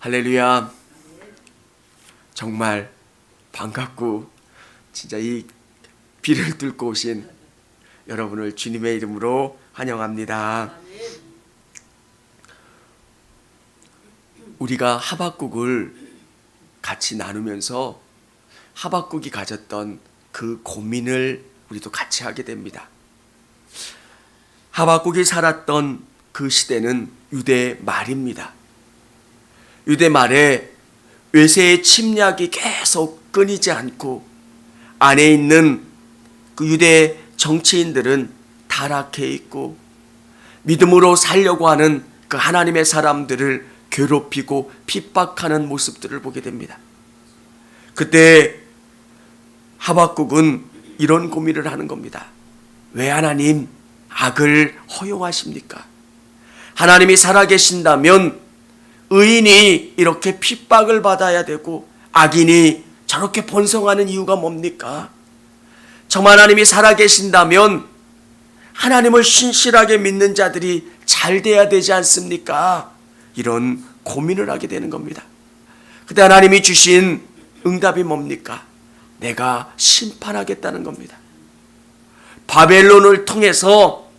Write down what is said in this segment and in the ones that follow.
할렐루야. 정말 반갑고 진짜 이 비를 뚫고 오신 여러분을 주님의 이름으로 환영합니다. 우리가 하박국을 같이 나누면서 하박국이 가졌던 그 고민을 우리도 같이 하게 됩니다. 하박국이 살았던 그 시대는 유대 말입니다. 유대 말에 외세의 침략이 계속 끊이지 않고 안에 있는 그 유대 정치인들은 타락해 있고 믿음으로 살려고 하는 그 하나님의 사람들을 괴롭히고 핍박하는 모습들을 보게 됩니다. 그때 하박국은 이런 고민을 하는 겁니다. 왜 하나님 악을 허용하십니까? 하나님이 살아계신다면 의인이 이렇게 핍박을 받아야 되고 악인이 저렇게 번성하는 이유가 뭡니까? 정말 하나님이 살아계신다면 하나님을 신실하게 믿는 자들이 잘 돼야 되지 않습니까? 이런 고민을 하게 되는 겁니다. 그때 하나님이 주신 응답이 뭡니까? 내가 심판하겠다는 겁니다. 바벨론을 통해서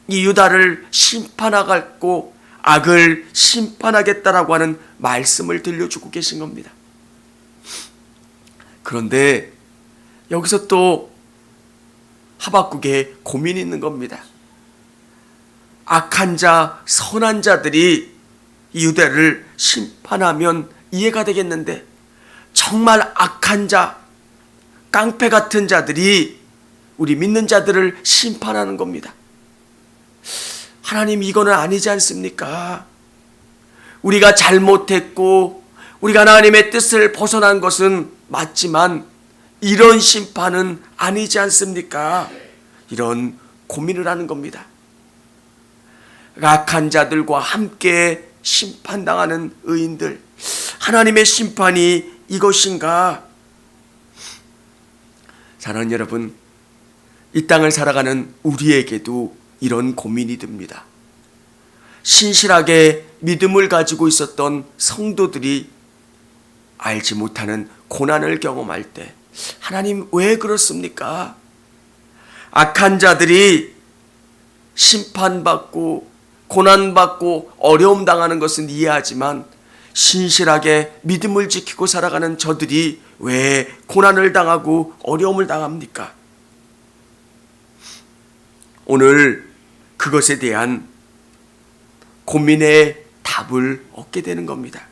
이 유다를 심판하겠고 악을 심판하겠다라고 하는 말씀을 들려주고 계신 겁니다. 그런데 여기서 또 하박국에 고민이 있는 겁니다. 악한 자, 선한 자들이 이 유다를 심판하면 이해가 되겠는데 정말 악한 자, 깡패 같은 자들이 우리 믿는 자들을 심판하는 겁니다. 하나님, 이거는 아니지 않습니까? 우리가 잘못했고 우리가 하나님의 뜻을 벗어난 것은 맞지만 이런 심판은 아니지 않습니까? 이런 고민을 하는 겁니다. 악한 자들과 함께 심판당하는 의인들, 하나님의 심판이 이것인가? 사랑하는 여러분, 이 땅을 살아가는 우리에게도 이런 고민이 듭니다. 신실하게 믿음을 가지고 있었던 성도들이 알지 못하는 고난을 경험할 때 하나님 왜 그렇습니까? 악한 자들이 심판받고 고난받고 어려움 당하는 것은 이해하지만 신실하게 믿음을 지키고 살아가는 저들이 왜 고난을 당하고 어려움을 당합니까? 오늘 그것에 대한 고민의 답을 얻게 되는 겁니다.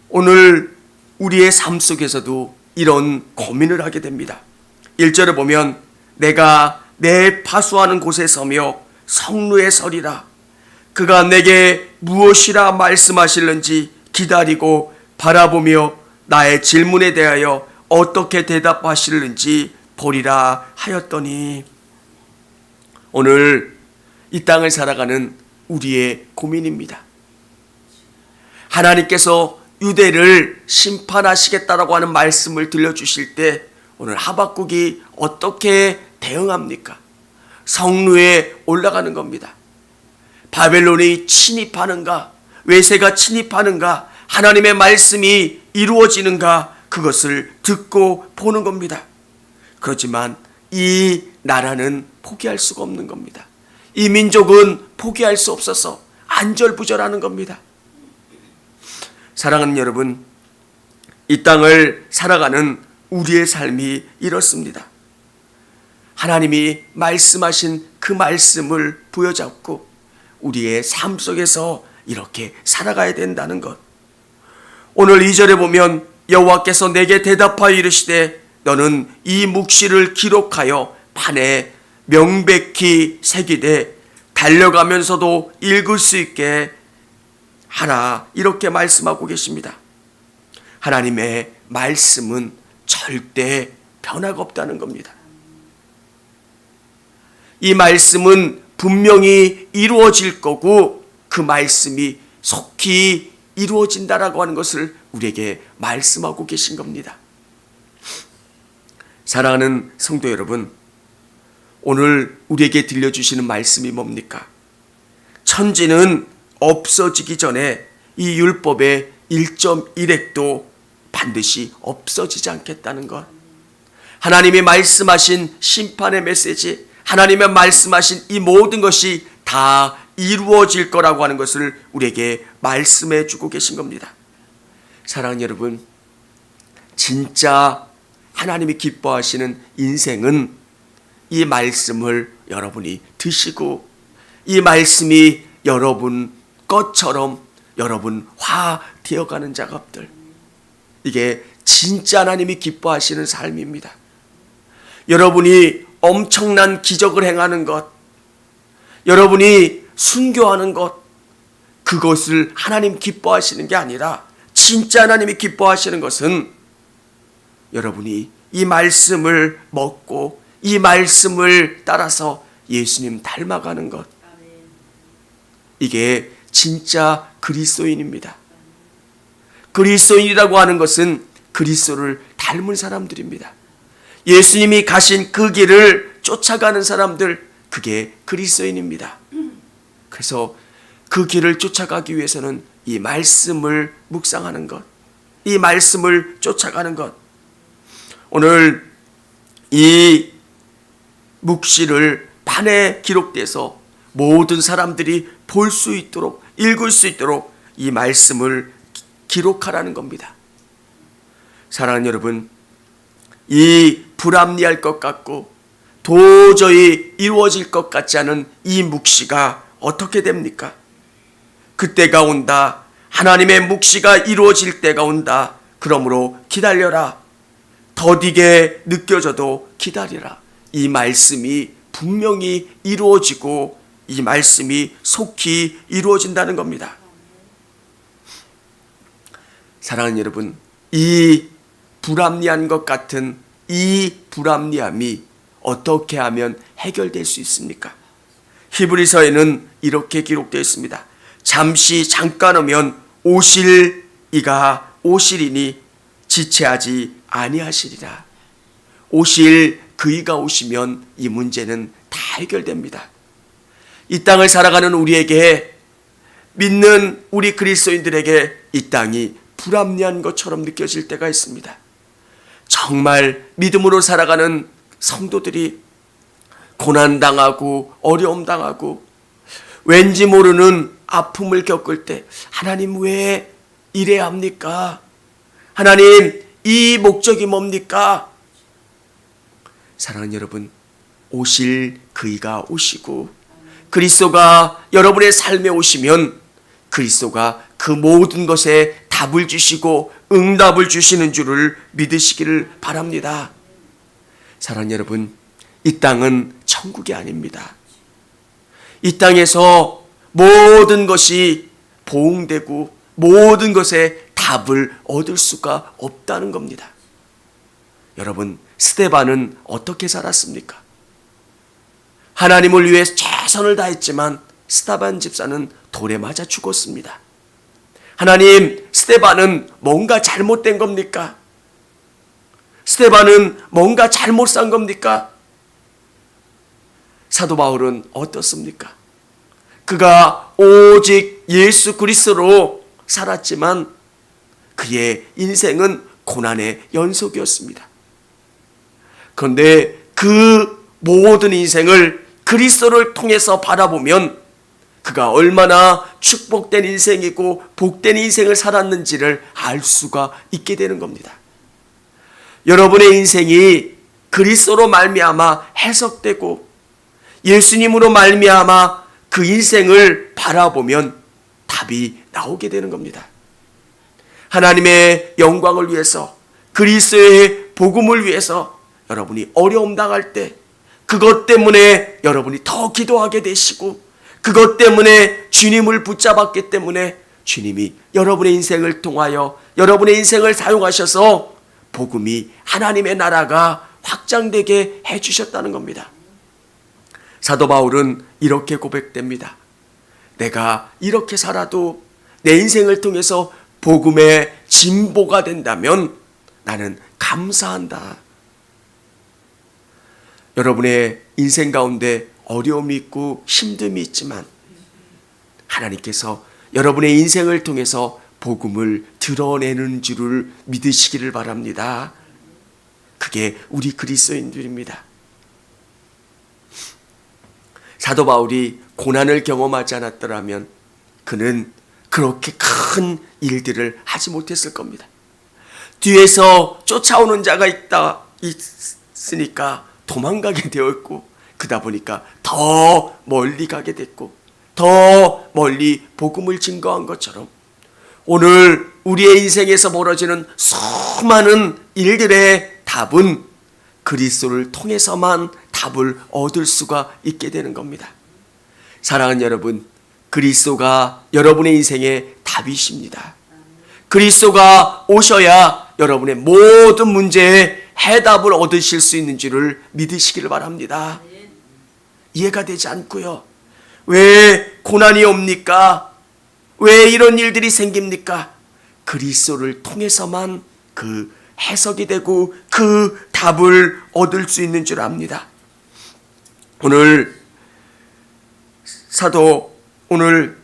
오늘 우리의 삶 속에서도 이런 고민을 하게 됩니다. 1절에 보면 내가 내 파수하는 곳에 서며 성루에 서리라. 그가 내게 무엇이라 말씀하실는지 기다리고 바라보며 나의 질문에 대하여 어떻게 대답하실는지 보리라 하였더니, 오늘 이 땅을 살아가는 우리의 고민입니다. 하나님께서 유대를 심판하시겠다라고 하는 말씀을 들려주실 때 오늘 하박국이 어떻게 대응합니까? 성루에 올라가는 겁니다. 바벨론이 침입하는가? 외세가 침입하는가? 하나님의 말씀이 이루어지는가? 그것을 듣고 보는 겁니다. 그렇지만 이 나라는 포기할 수가 없는 겁니다. 이 민족은 포기할 수 없어서 안절부절하는 겁니다. 사랑하는 여러분, 이 땅을 살아가는 우리의 삶이 이렇습니다. 하나님이 말씀하신 그 말씀을 부여잡고 우리의 삶 속에서 이렇게 살아가야 된다는 것. 오늘 2절에 보면 여호와께서 내게 대답하여 이르시되 너는 이 묵시를 기록하여 판에 명백히 새기되 달려가면서도 읽을 수 있게 하라, 이렇게 말씀하고 계십니다. 하나님의 말씀은 절대 변화가 없다는 겁니다. 이 말씀은 분명히 이루어질 거고 그 말씀이 속히 이루어진다라고 하는 것을 우리에게 말씀하고 계신 겁니다. 사랑하는 성도 여러분, 오늘 우리에게 들려주시는 말씀이 뭡니까? 천지는 없어지기 전에 이 율법의 1.1획도 반드시 없어지지 않겠다는 것. 하나님이 말씀하신 심판의 메시지, 하나님의 말씀하신 이 모든 것이 다 이루어질 거라고 하는 것을 우리에게 말씀해 주고 계신 겁니다. 사랑하는 여러분, 진짜 하나님이 기뻐하시는 인생은 이 말씀을 여러분이 드시고 이 말씀이 여러분 것처럼 여러분화 되어가는 작업들, 이게 진짜 하나님이 기뻐하시는 삶입니다. 여러분이 엄청난 기적을 행하는 것, 여러분이 순교하는 것, 그것을 하나님 기뻐하시는 게 아니라 진짜 하나님이 기뻐하시는 것은 여러분이 이 말씀을 먹고 이 말씀을 따라서 예수님 닮아가는 것, 이게 진짜 그리스도인입니다. 그리스도인이라고 하는 것은 그리스도를 닮은 사람들입니다. 예수님이 가신 그 길을 쫓아가는 사람들, 그게 그리스도인입니다. 그래서 그 길을 쫓아가기 위해서는 이 말씀을 묵상하는 것, 이 말씀을 쫓아가는 것. 오늘 이 묵시를 판에 기록돼서 모든 사람들이 볼 수 있도록, 읽을 수 있도록 이 말씀을 기록하라는 겁니다. 사랑하는 여러분, 이 불합리할 것 같고 도저히 이루어질 것 같지 않은 이 묵시가 어떻게 됩니까? 그때가 온다. 하나님의 묵시가 이루어질 때가 온다. 그러므로 기다려라. 더디게 느껴져도 기다리라. 이 말씀이 분명히 이루어지고 이 말씀이 속히 이루어진다는 겁니다. 사랑하는 여러분, 이 불합리한 것 같은 이 불합리함이 어떻게 하면 해결될 수 있습니까? 히브리서에는 이렇게 기록되어 있습니다. 잠깐 오면 오실 이가 오시리니 지체하지 아니하시리라. 오실 그이가 오시면 이 문제는 다 해결됩니다. 이 땅을 살아가는 우리에게, 믿는 우리 그리스도인들에게 이 땅이 불합리한 것처럼 느껴질 때가 있습니다. 정말 믿음으로 살아가는 성도들이 고난당하고 어려움당하고 왠지 모르는 아픔을 겪을 때, 하나님 왜 이래야 합니까? 하나님 이 목적이 뭡니까? 사랑하는 여러분, 오실 그이가 오시고 그리스도가 여러분의 삶에 오시면 그리스도가 그 모든 것에 답을 주시고 응답을 주시는 줄을 믿으시기를 바랍니다. 사랑하는 여러분, 이 땅은 천국이 아닙니다. 이 땅에서 모든 것이 보응되고 모든 것에 답을 얻을 수가 없다는 겁니다. 여러분, 스데반은 어떻게 살았습니까? 하나님을 위해 최선을 다했지만 스데반 집사는 돌에 맞아 죽었습니다. 하나님, 스데반은 뭔가 잘못된 겁니까? 스데반은 뭔가 잘못 산 겁니까? 사도 바울은 어떻습니까? 그가 오직 예수 그리스도로 살았지만 그의 인생은 고난의 연속이었습니다. 그런데 그 모든 인생을 그리스도를 통해서 바라보면 그가 얼마나 축복된 인생이고 복된 인생을 살았는지를 알 수가 있게 되는 겁니다. 여러분의 인생이 그리스도로 말미암아 해석되고 예수님으로 말미암아 그 인생을 바라보면 답이 나오게 되는 겁니다. 하나님의 영광을 위해서, 그리스도의 복음을 위해서 여러분이 어려움 당할 때 그것 때문에 여러분이 더 기도하게 되시고, 그것 때문에 주님을 붙잡았기 때문에 주님이 여러분의 인생을 통하여 여러분의 인생을 사용하셔서 복음이, 하나님의 나라가 확장되게 해주셨다는 겁니다. 사도 바울은 이렇게 고백됩니다. 내가 이렇게 살아도 내 인생을 통해서 복음의 진보가 된다면 나는 감사한다. 여러분의 인생 가운데 어려움이 있고 힘듦이 있지만 하나님께서 여러분의 인생을 통해서 복음을 드러내는 줄을 믿으시기를 바랍니다. 그게 우리 그리스도인들입니다. 사도 바울이 고난을 경험하지 않았더라면 그는 그렇게 큰 일들을 하지 못했을 겁니다. 뒤에서 쫓아오는 자가 있으니까 도망가게 되었고, 그러다 보니까 더 멀리 가게 됐고, 더 멀리 복음을 증거한 것처럼 오늘 우리의 인생에서 벌어지는 수많은 일들의 답은 그리스도를 통해서만 답을 얻을 수가 있게 되는 겁니다. 사랑하는 여러분, 그리스도가 여러분의 인생의 답이십니다. 그리스도가 오셔야 여러분의 모든 문제에 해답을 얻으실 수 있는 줄을 믿으시기를 바랍니다. 이해가 되지 않고요. 왜 고난이 옵니까? 왜 이런 일들이 생깁니까? 그리스도를 통해서만 그 해석이 되고 그 답을 얻을 수 있는 줄 압니다. 오늘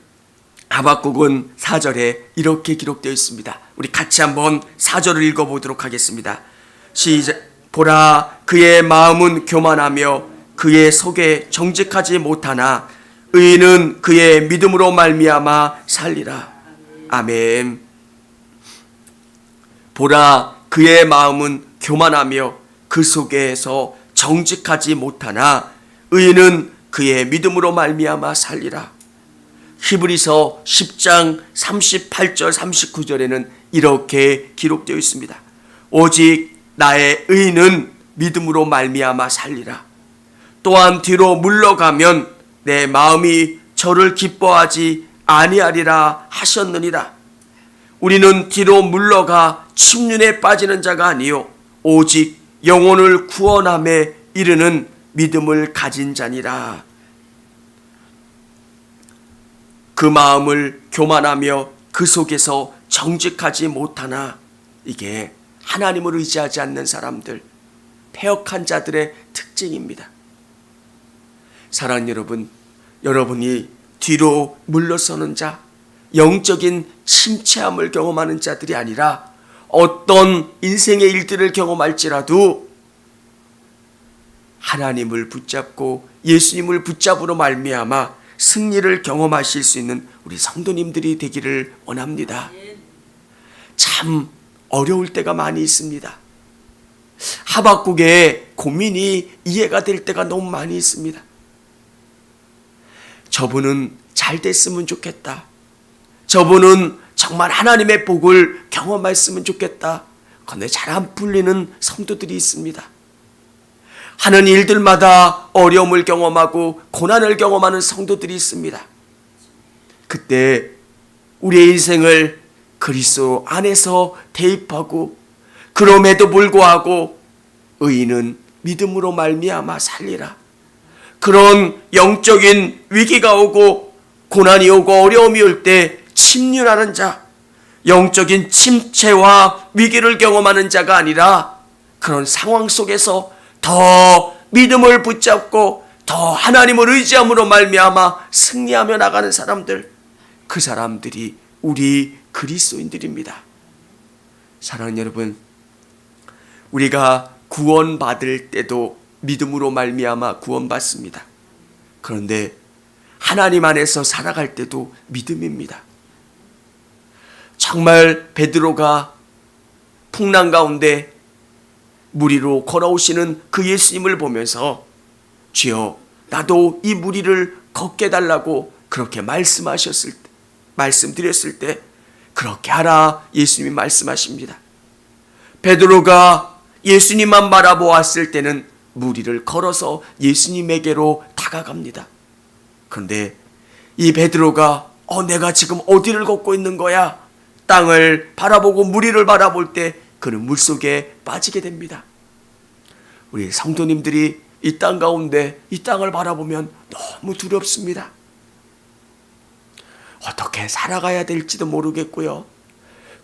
하박국은 4절에 이렇게 기록되어 있습니다. 우리 같이 한번 4절을 읽어보도록 하겠습니다. 시작. 보라, 그의 마음은 교만하며 그의 속에 정직하지 못하나 의인은 그의 믿음으로 말미암아 살리라. 아멘. 보라, 그의 마음은 교만하며 그 속에서 정직하지 못하나 의인은 그의 믿음으로 말미암아 살리라. 히브리서 10장 38절 39절에는 이렇게 기록되어 있습니다. 오직 나의 의인은 믿음으로 말미암아 살리라. 또한 뒤로 물러가면 내 마음이 저를 기뻐하지 아니하리라 하셨느니라. 우리는 뒤로 물러가 침륜에 빠지는 자가 아니요 오직 영혼을 구원함에 이르는 믿음을 가진 자니라. 그 마음을 교만하며 그 속에서 정직하지 못하나, 이게 하나님을 의지하지 않는 사람들, 패역한 자들의 특징입니다. 사랑하는 여러분, 여러분이 뒤로 물러서는 자, 영적인 침체함을 경험하는 자들이 아니라 어떤 인생의 일들을 경험할지라도 하나님을 붙잡고 예수님을 붙잡으로 말미암아 승리를 경험하실 수 있는 우리 성도님들이 되기를 원합니다. 참 어려울 때가 많이 있습니다. 하박국의 고민이 이해가 될 때가 너무 많이 있습니다. 저분은 잘 됐으면 좋겠다. 저분은 정말 하나님의 복을 경험했으면 좋겠다. 그런데 잘 안 풀리는 성도들이 있습니다. 하는 일들마다 어려움을 경험하고 고난을 경험하는 성도들이 있습니다. 그때 우리의 인생을 그리스도 안에서 대입하고, 그럼에도 불구하고 의인은 믿음으로 말미암아 살리라. 그런 영적인 위기가 오고 고난이 오고 어려움이 올 때 침륜하는 자, 영적인 침체와 위기를 경험하는 자가 아니라 그런 상황 속에서 더 믿음을 붙잡고 더 하나님을 의지함으로 말미암아 승리하며 나가는 사람들, 그 사람들이 우리 그리스도인들입니다. 사랑하는 여러분, 우리가 구원받을 때도 믿음으로 말미암아 구원받습니다. 그런데 하나님 안에서 살아갈 때도 믿음입니다. 정말 베드로가 풍랑 가운데 물 위로 걸어오시는 그 예수님을 보면서 주여 나도 이 물 위를 걷게 달라고 그렇게 말씀드렸을 때 그렇게 하라 예수님이 말씀하십니다. 베드로가 예수님만 바라보았을 때는 물 위를 걸어서 예수님에게로 다가갑니다. 그런데 이 베드로가 내가 지금 어디를 걷고 있는 거야? 땅을 바라보고 물 위를 바라볼 때 그는 물속에 빠지게 됩니다. 우리 성도님들이 이 땅 가운데 이 땅을 바라보면 너무 두렵습니다. 어떻게 살아가야 될지도 모르겠고요.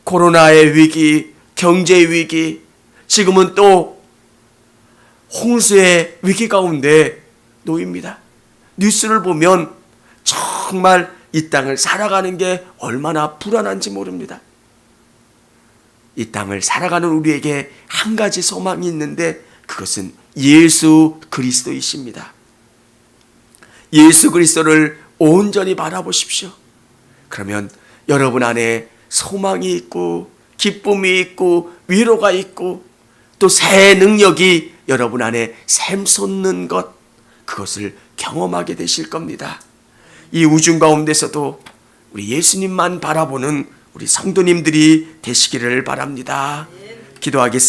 코로나의 위기, 경제의 위기, 지금은 또 홍수의 위기 가운데 놓입니다. 뉴스를 보면 정말 이 땅을 살아가는 게 얼마나 불안한지 모릅니다. 이 땅을 살아가는 우리에게 한 가지 소망이 있는데 그것은 예수 그리스도이십니다. 예수 그리스도를 온전히 바라보십시오. 그러면 여러분 안에 소망이 있고 기쁨이 있고 위로가 있고 또 새 능력이 여러분 안에 샘솟는 것, 그것을 경험하게 되실 겁니다. 이 우중 가운데서도 우리 예수님만 바라보는 우리 성도님들이 되시기를 바랍니다. 기도하겠습니다.